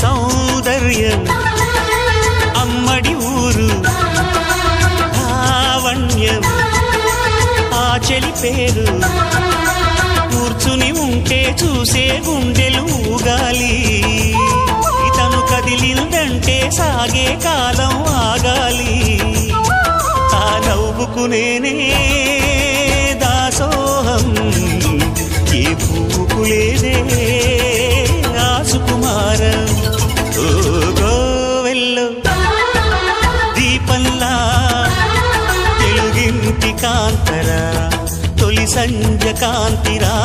సౌందర్యం అమ్మడి ఊరు లావణ్యం ఆ చెలి పేరు కూర్చుని ఉంటే చూసే గుండెలు ఊగాలి ఇతను కదిలిందంటే సాగే కాలం ఆగాలి ఆ నవ్వుకునేనే దాసోహం ఏ పువ్వుకు లేదే ఆ సుకుమారం ఓ గోవెల్లో దీపంలా తెలుగింటి కాంతరా తొలి సంజ కాంతిరా